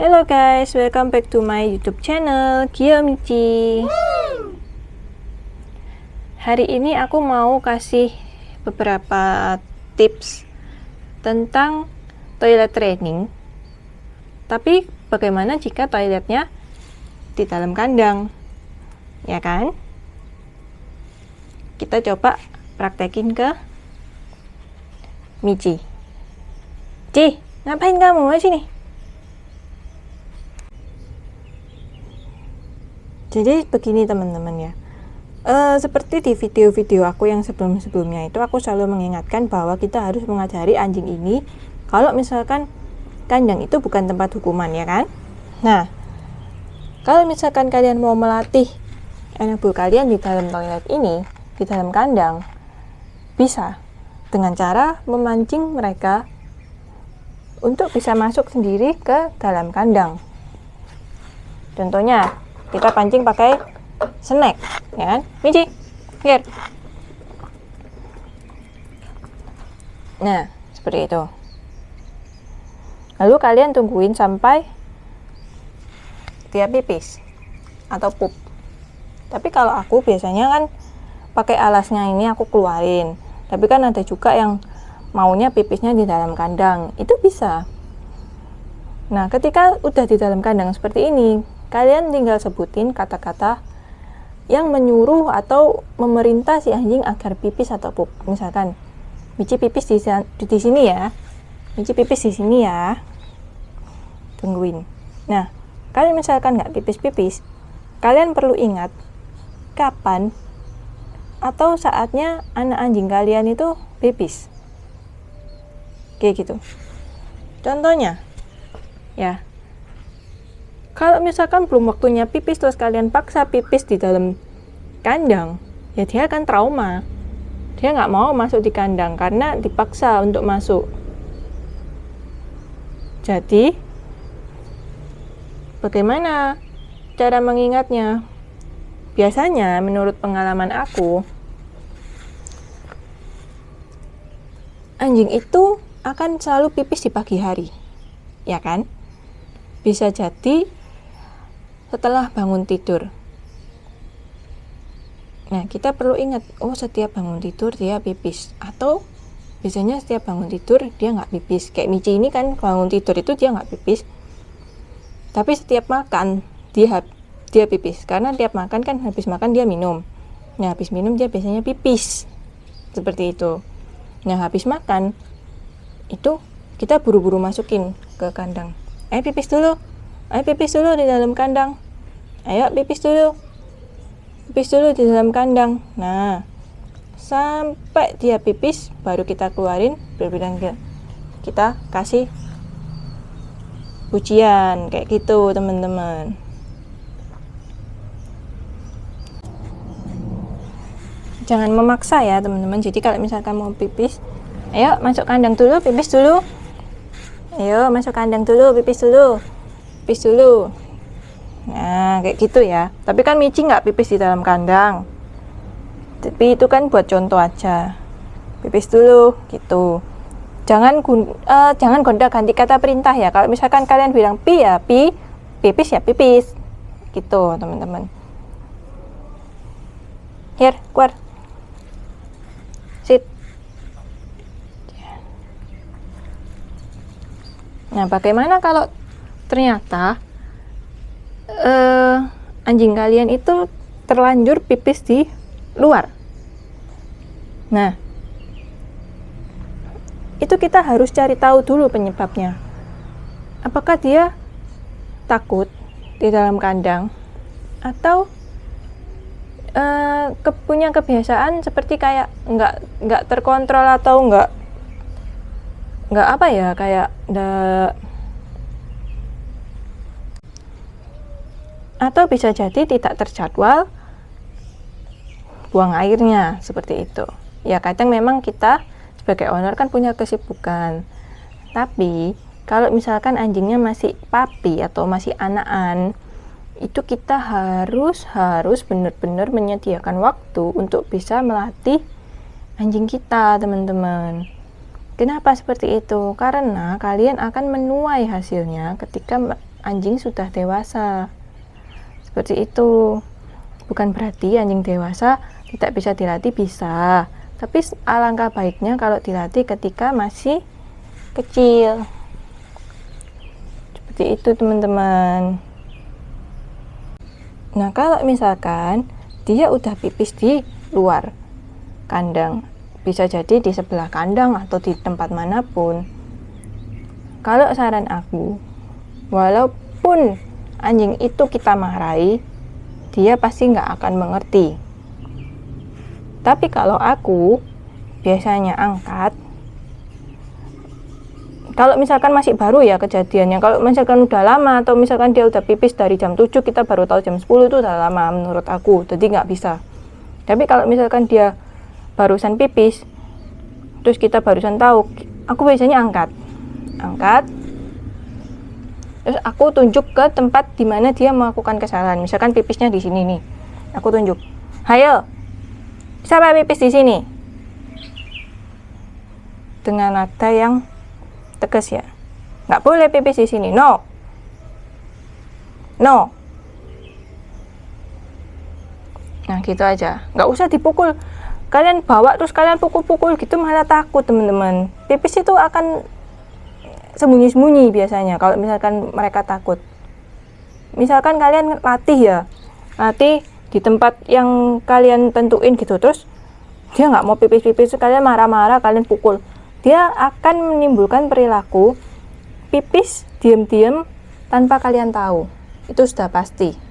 Hello guys, welcome back to my YouTube channel Kiyomichi. Hari ini aku mau kasih beberapa tips tentang toilet training. Tapi bagaimana jika toiletnya di dalam kandang? Ya kan? Kita coba praktekin ke Michi. Ci, ngapain kamu di sini? Jadi begini teman-teman ya. Seperti di video-video aku yang sebelum-sebelumnya itu, aku selalu mengingatkan bahwa kita harus mengajari anjing ini kalau misalkan kandang itu bukan tempat hukuman, ya kan? Nah, kalau misalkan kalian mau melatih enable kalian di dalam toilet ini, di dalam kandang, bisa dengan cara memancing mereka untuk bisa masuk sendiri ke dalam kandang. Contohnya, kita pancing pakai snack, ya kan? Michi, here. Nah, seperti itu. Lalu kalian tungguin sampai dia pipis atau pup. Tapi kalau aku biasanya kan pakai alasnya ini aku keluarin. Tapi kan ada juga yang maunya pipisnya di dalam kandang, itu bisa. Nah, ketika udah di dalam kandang seperti ini, kalian tinggal sebutin kata-kata yang menyuruh atau memerintah si anjing agar pipis atau pup. Misalkan, Michi pipis di sini ya. Michi pipis di sini ya. Tungguin. Nah, kalau misalkan nggak pipis-pipis, kalian perlu ingat kapan atau saatnya anak anjing kalian itu pipis. Kayak gitu. Contohnya, ya, kalau misalkan belum waktunya pipis terus kalian paksa pipis di dalam kandang, ya dia akan trauma. Dia nggak mau masuk di kandang karena dipaksa untuk masuk. Jadi, bagaimana cara mengingatnya? Biasanya, menurut pengalaman aku, anjing itu akan selalu pipis di pagi hari, ya kan? Bisa jadi setelah bangun tidur. Nah, kita perlu ingat, setiap bangun tidur dia pipis, atau biasanya setiap bangun tidur dia nggak pipis. Kayak Michi ini kan bangun tidur itu dia nggak pipis, tapi setiap makan dia pipis, karena tiap makan kan habis makan dia minum. Nah, habis minum dia biasanya pipis, seperti itu. Nah, habis makan itu kita buru-buru masukin ke kandang. Ayo pipis dulu di dalam kandang. Ayo pipis dulu di dalam kandang. Nah, sampai dia pipis baru kita keluarin, kita kasih pujian kayak gitu teman-teman. Jangan memaksa ya teman-teman. Jadi kalau misalkan mau pipis, ayo masuk kandang dulu, pipis dulu. Ayo masuk kandang dulu, pipis dulu. Nah, kayak gitu ya. Tapi kan Michi nggak pipis di dalam kandang. Tapi itu kan buat contoh aja. Pipis dulu, gitu. Jangan gonta-ganti kata perintah ya. Kalau misalkan kalian bilang pi ya pi, pipis ya pipis. Gitu, teman-teman. Here, keluar. Sit. Nah, bagaimana kalau ternyata anjing kalian itu terlanjur pipis di luar? Nah, itu kita harus cari tahu dulu penyebabnya. Apakah dia takut di dalam kandang, atau punya kebiasaan seperti kayak nggak terkontrol, atau nggak apa ya, kayak atau bisa jadi tidak terjadwal buang airnya, seperti itu. Ya, kadang memang kita sebagai owner kan punya kesibukan. Tapi kalau misalkan anjingnya masih puppy atau masih anakan, itu kita harus benar-benar menyediakan waktu untuk bisa melatih anjing kita, teman-teman. Kenapa seperti itu? Karena kalian akan menuai hasilnya ketika anjing sudah dewasa. Seperti itu. Bukan berarti anjing dewasa tidak bisa dilatih, bisa. Tapi alangkah baiknya kalau dilatih ketika masih kecil. Seperti itu teman-teman. Nah, kalau misalkan dia udah pipis di luar kandang, bisa jadi di sebelah kandang atau di tempat manapun, kalau saran aku, walaupun anjing itu kita marahi, dia pasti nggak akan mengerti. Tapi kalau aku biasanya angkat, kalau misalkan masih baru ya kejadiannya, kalau misalkan udah lama atau misalkan dia udah pipis dari jam 7, kita baru tahu jam 10, itu udah lama menurut aku, jadi nggak bisa. Tapi kalau misalkan dia barusan pipis, terus kita barusan tahu, aku biasanya angkat, terus aku tunjuk ke tempat di mana dia melakukan kesalahan. Misalkan pipisnya di sini nih, aku tunjuk, hayo, siapa pipis di sini? Dengan nada yang tegas ya, nggak boleh pipis di sini, no. Nah gitu aja, nggak usah dipukul. Kalian bawa terus kalian pukul-pukul gitu malah takut teman-teman. Pipis itu akan sembunyi-sembunyi biasanya kalau misalkan mereka takut. Misalkan kalian latih di tempat yang kalian tentuin gitu, terus dia nggak mau pipis-pipis, kalian marah-marah, kalian pukul, dia akan menimbulkan perilaku pipis diam-diam tanpa kalian tahu. Itu sudah pasti.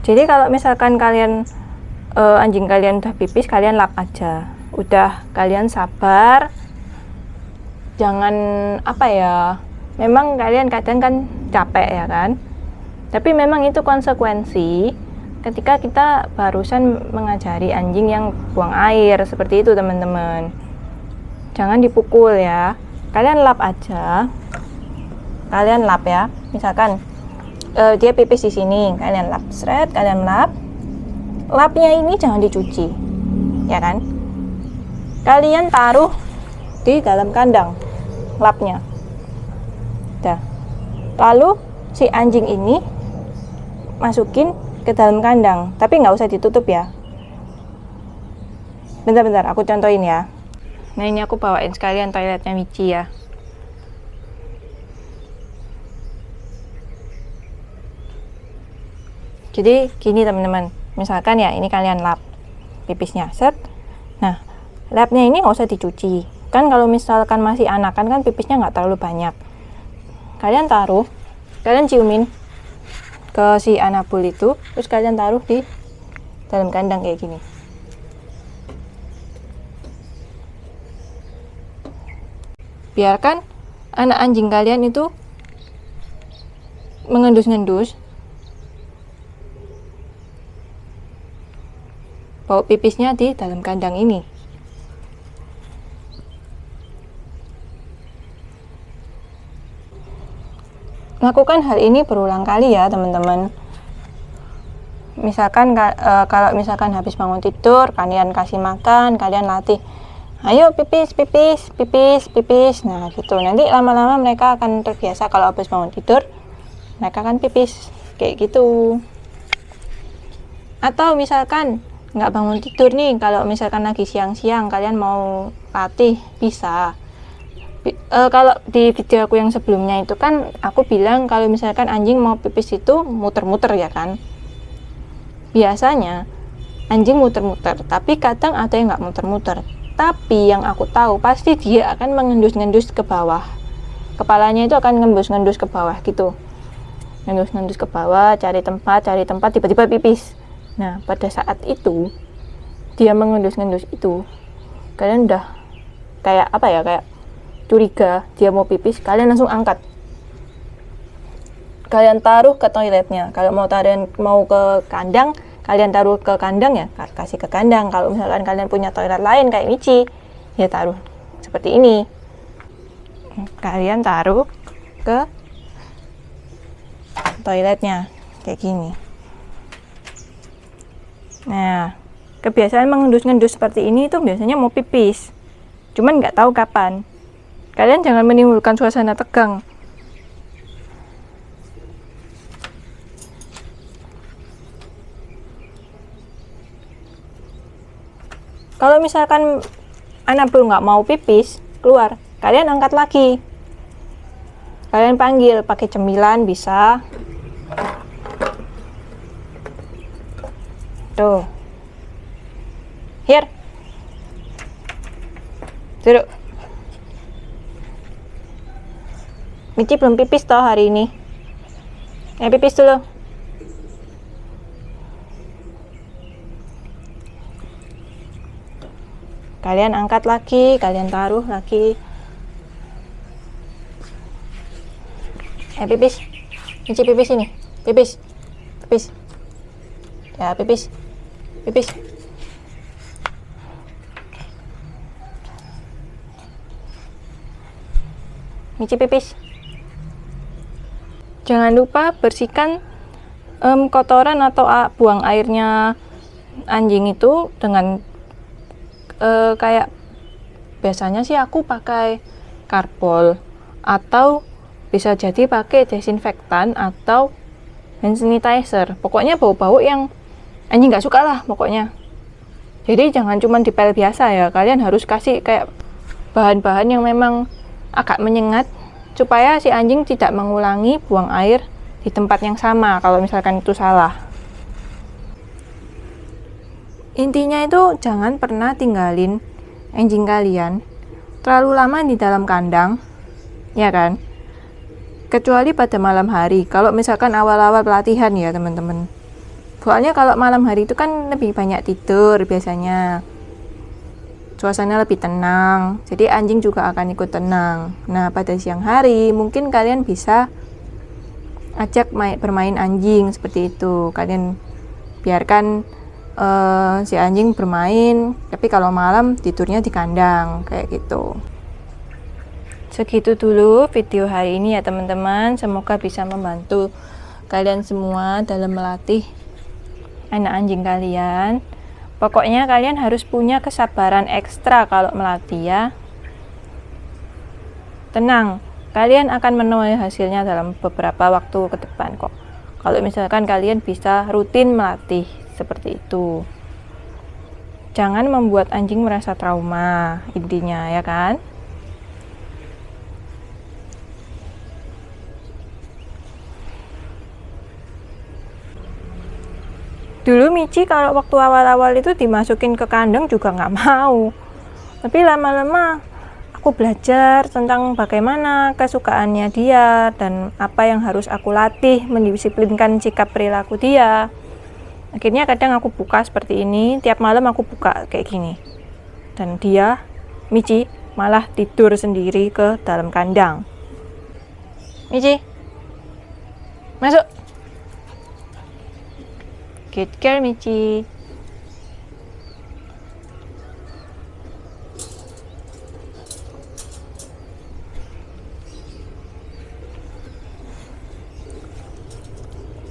Jadi kalau misalkan kalian anjing kalian udah pipis, kalian lap aja. Udah, kalian sabar. Jangan memang kalian kadang kan capek ya kan. Tapi memang itu konsekuensi ketika kita barusan mengajari anjing yang buang air, seperti itu teman-teman. Jangan dipukul ya. Kalian lap aja. Kalian lap ya. Misalkan dia pipis di sini, kalian lap, kalian lap. Lapnya ini jangan dicuci, ya kan? Kalian taruh di dalam kandang lapnya. Dah. Lalu si anjing ini masukin ke dalam kandang, tapi nggak usah ditutup ya. Bentar, aku contohin ya. Nah ini aku bawain sekalian toiletnya Michi ya. Jadi gini teman-teman, misalkan ya ini kalian lap pipisnya, set. Nah lapnya ini nggak usah dicuci. Kan kalau misalkan masih anakan kan pipisnya nggak terlalu banyak. Kalian taruh, kalian ciumin ke si anabul itu, terus kalian taruh di dalam kandang kayak gini. Biarkan anak anjing kalian itu mengendus-ngendus, bau pipisnya di dalam kandang ini. Lakukan hal ini berulang kali ya teman-teman. Misalkan kalau misalkan habis bangun tidur, kalian kasih makan, kalian latih, ayo pipis. Nah gitu, nanti lama-lama mereka akan terbiasa kalau habis bangun tidur mereka akan pipis kayak gitu. Atau misalkan nggak bangun tidur nih, kalau misalkan lagi siang-siang kalian mau latih, bisa. Kalau di video aku yang sebelumnya itu kan aku bilang kalau misalkan anjing mau pipis itu muter-muter ya kan. Biasanya anjing muter-muter, tapi kadang ada yang nggak muter-muter. Tapi yang aku tahu pasti dia akan mengendus-ngendus ke bawah. Kepalanya itu akan ngendus-ngendus ke bawah gitu. Ngendus-ngendus ke bawah, cari tempat, tiba-tiba pipis. Nah, pada saat itu dia mengendus-ngendus itu, kalian udah kayak kayak curiga dia mau pipis, kalian langsung angkat. Kalian taruh ke toiletnya. Kalau mau ke kandang, kalian taruh ke kandang ya, kasih ke kandang. Kalau misalkan kalian punya toilet lain kayak Michi, ya taruh seperti ini. Kalian taruh ke toiletnya kayak gini. Nah, kebiasaan mengendus-ngendus seperti ini itu biasanya mau pipis. cuman nggak tahu kapan. Kalian jangan menimbulkan suasana tegang. Kalau misalkan anak belum nggak mau pipis keluar, kalian angkat lagi. Kalian panggil pakai cemilan bisa. Tuh. Here. Duduk. Michi belum pipis toh hari ini. Pipis dulu. Kalian angkat lagi, kalian taruh lagi. Pipis. Michi pipis ini. Pipis. Pipis. Ya, pipis. Pipis. Michi pipis. Jangan lupa bersihkan kotoran atau buang airnya anjing itu dengan kayak biasanya sih aku pakai karbol atau bisa jadi pakai desinfektan atau hand sanitizer. Pokoknya bau-bau yang anjing nggak suka lah pokoknya. Jadi jangan cuma dipel biasa ya, kalian harus kasih kayak bahan-bahan yang memang agak menyengat supaya si anjing tidak mengulangi buang air di tempat yang sama kalau misalkan itu salah. Intinya itu jangan pernah tinggalin anjing kalian terlalu lama di dalam kandang, ya kan? Kecuali pada malam hari, kalau misalkan awal-awal pelatihan ya teman-teman. Soalnya kalau malam hari itu kan lebih banyak tidur biasanya. Suasana lebih tenang, jadi anjing juga akan ikut tenang. Nah, pada siang hari mungkin kalian bisa ajak bermain anjing seperti itu. Kalian biarkan si anjing bermain, tapi kalau malam tidurnya di kandang kayak gitu. Segitu dulu video hari ini ya teman-teman. Semoga bisa membantu kalian semua dalam melatih anak anjing kalian. Pokoknya kalian harus punya kesabaran ekstra kalau melatih ya. Tenang, kalian akan menuai hasilnya dalam beberapa waktu ke depan kok. Kalau misalkan kalian bisa rutin melatih seperti itu. Jangan membuat anjing merasa trauma, intinya ya kan? Dulu Michi kalau waktu awal-awal itu dimasukin ke kandang juga nggak mau. Tapi lama-lama aku belajar tentang bagaimana kesukaannya dia dan apa yang harus aku latih mendisiplinkan sikap perilaku dia. Akhirnya kadang aku buka seperti ini, tiap malam aku buka kayak gini. Dan dia, Michi, malah tidur sendiri ke dalam kandang. Michi, masuk. Good girl, Michi.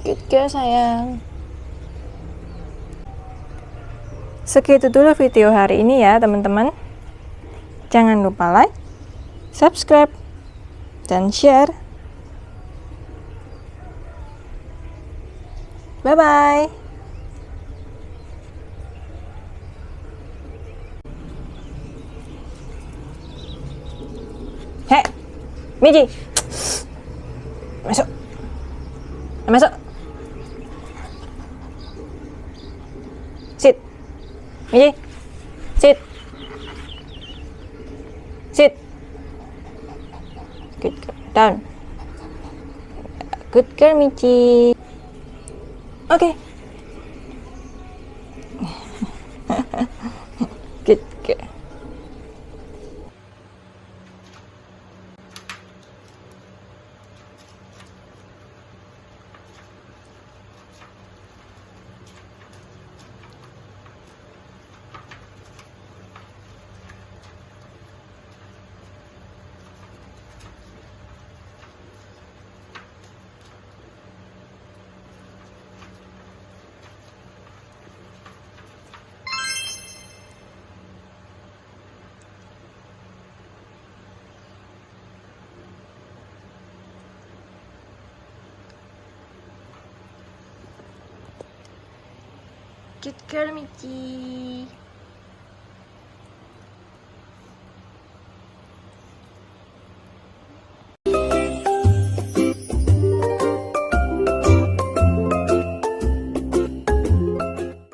Good girl, sayang. Segitu dulu video hari ini ya, teman-teman. Jangan lupa like, subscribe, dan share. Bye-bye. Hei, Michi, masuk, masuk, sit, Michi, sit, sit, good girl, down, good girl, Michi, okay, good girl. Cute girl Michi.